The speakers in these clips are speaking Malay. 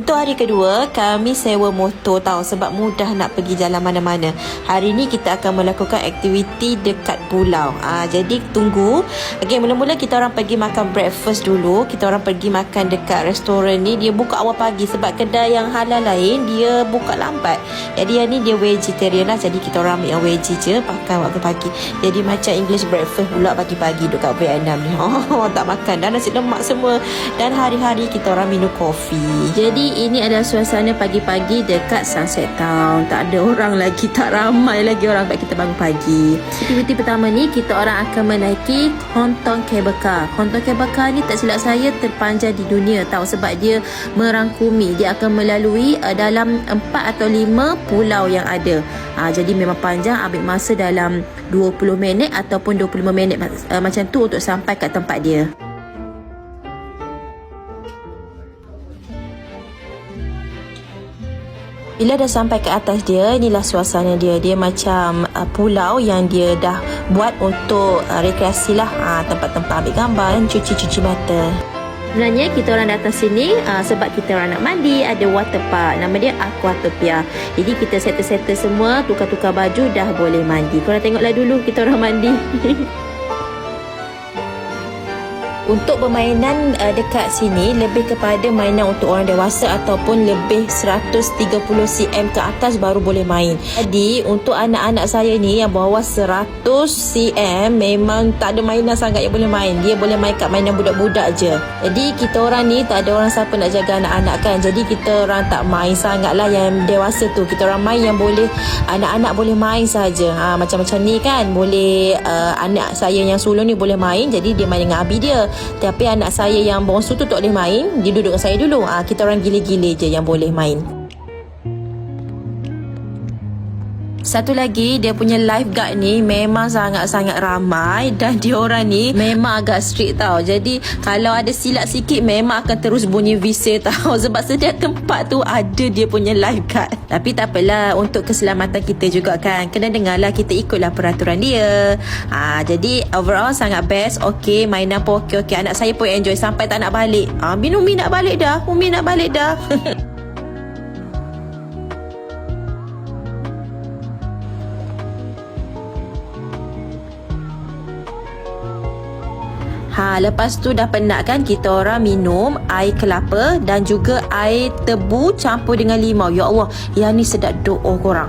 Untuk hari kedua, kami sewa motor tahu sebab mudah nak pergi jalan mana-mana. Hari ni kita akan melakukan aktiviti dekat pulau. Jadi tunggu. Okay, mula-mula kita orang pergi makan breakfast dulu. Kita orang pergi makan dekat restoran ni. Dia buka awal pagi sebab kedai yang halal lain dia buka lambat. Jadi yang ni dia vegetarian lah. Jadi kita orang ambil yang veggie je, makan waktu pagi. Jadi macam English breakfast pula pagi-pagi dekat Vietnam ni. Tak makan dah nasi lemak semua. Dan hari-hari kita orang minum kopi. Jadi ini adalah suasana pagi-pagi dekat Sunset Town. Tak ada orang lagi, tak ramai lagi orang sebab kita bangun pagi. Aktiviti pertama ni kita orang akan menaiki Hontong Cable Car. Hontong Cable Car ni tak silap saya terpanjang di dunia tahu sebab dia merangkumi. Dia akan melalui dalam 4 atau 5 pulau yang ada. Jadi memang panjang, ambil masa dalam 20 minit ataupun 25 minit macam tu untuk sampai kat tempat dia. Bila dah sampai ke atas dia, inilah suasana dia. Dia macam pulau yang dia dah buat untuk rekreasi lah. Tempat-tempat ambil gambar dan cuci-cuci mata. Sebenarnya kita orang datang sini sebab kita orang nak mandi. Ada water park, nama dia Aquatopia. Jadi kita settle-settle semua, tukar-tukar baju, dah boleh mandi. Korang tengoklah dulu kita orang mandi. Untuk permainan dekat sini lebih kepada mainan untuk orang dewasa ataupun lebih 130 cm ke atas baru boleh main. Jadi untuk anak-anak saya ni yang bawah 100 cm memang tak ada mainan sangat yang boleh main. Dia boleh main kat mainan budak-budak je. Jadi kita orang ni tak ada orang siapa nak jaga anak-anak kan. Jadi kita orang tak main sangat lah yang dewasa tu. Kita orang main yang boleh anak-anak boleh main saja. Macam-macam ni kan. Boleh anak saya yang sulung ni boleh main. Jadi dia main dengan abi dia. Tapi anak saya yang bongsu tu tak boleh main. Dia duduk dengan saya dulu. Kita orang gile-gile je yang boleh main. Satu lagi, dia punya lifeguard ni memang sangat-sangat ramai. Dan dia orang ni memang agak strict tau. Jadi kalau ada silap sikit memang akan terus bunyi whistle tau. Sebab setiap tempat tu ada dia punya lifeguard. Tapi tak apalah, untuk keselamatan kita juga kan. Kena dengarlah, kita ikutlah peraturan dia. Jadi overall sangat best. Okay, mainan pun okay. Anak saya pun enjoy sampai tak nak balik. Umi nak balik dah. Umi nak balik dah. Lepas tu dah penat kan, kita orang minum air kelapa dan juga air tebu campur dengan limau. Ya Allah, yang ni sedap doa korang.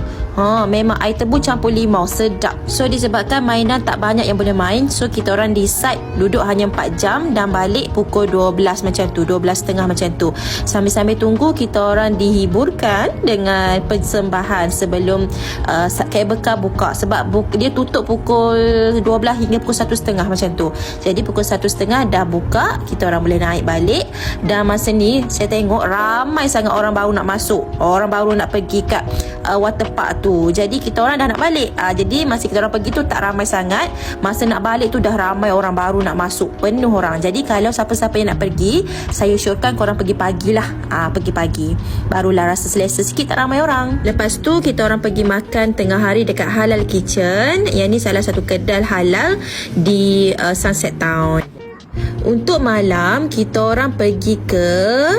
Memang air tebu campur limau, sedap. So disebabkan mainan tak banyak yang boleh main, so kita orang decide duduk hanya 4 jam dan balik pukul 12 macam tu, 12.30 macam tu. Sambil-sambil tunggu kita orang dihiburkan dengan persembahan sebelum cable car buka. Sebab dia tutup pukul 12 hingga pukul 1.30 macam tu. Jadi pukul 1.30 dah buka, kita orang boleh naik balik. Dan masa ni saya tengok ramai sangat orang baru nak masuk, orang baru nak pergi kat water park tu. Jadi kita orang dah nak balik. Jadi masa kita orang pergi tu tak ramai sangat. Masa nak balik tu dah ramai orang baru nak masuk, penuh orang. Jadi kalau siapa-siapa yang nak pergi, saya syorkan korang pergi pagi lah. Pergi pagi, barulah rasa selesa sikit, tak ramai orang. Lepas tu kita orang pergi makan tengah hari dekat Halal Kitchen. Yang ni salah satu kedai halal di Sunset Town. Untuk malam kita orang pergi ke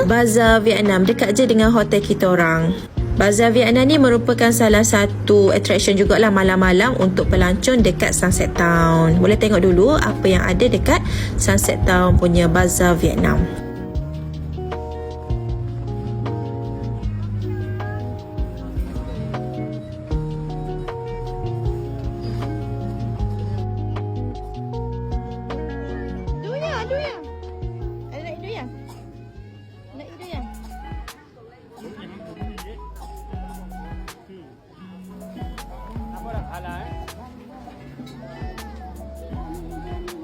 Bazaar Vietnam, dekat je dengan hotel kita orang. Bazaar Vietnam ni merupakan salah satu attraction jugalah malam-malam untuk pelancong dekat Sunset Town. Boleh tengok dulu apa yang ada dekat Sunset Town punya Bazaar Vietnam.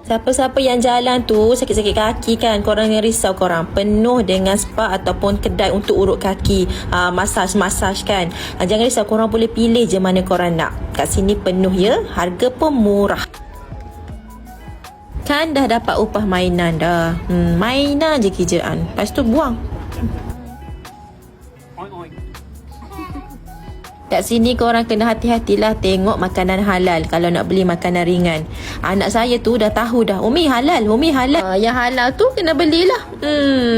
Siapa-siapa yang jalan tu sakit-sakit kaki kan, korang yang risau korang, penuh dengan spa ataupun kedai untuk urut kaki, masaj kan. Jangan risau, korang boleh pilih je mana korang nak. Kat sini penuh ya, harga pun murah. Kan dah dapat upah mainan dah. Mainan je kerjaan, lepas tu buang. Kat sini korang kena hati-hatilah tengok makanan halal kalau nak beli makanan ringan. Anak saya tu dah tahu dah, Umi halal. Yang halal tu kena belilah.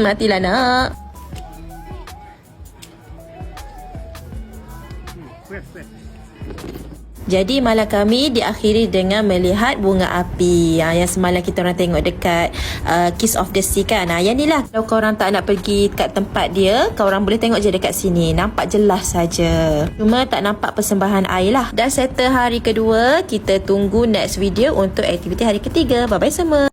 Matilah nak. Jadi malam kami diakhiri dengan melihat bunga api yang semalam kita orang tengok dekat Kiss of the Sea kan. Yang ni lah, kalau korang tak nak pergi kat tempat dia, korang boleh tengok je dekat sini. Nampak jelas saja. Cuma tak nampak persembahan air lah. Dah settle hari kedua. Kita tunggu next video untuk aktiviti hari ketiga. Bye-bye semua.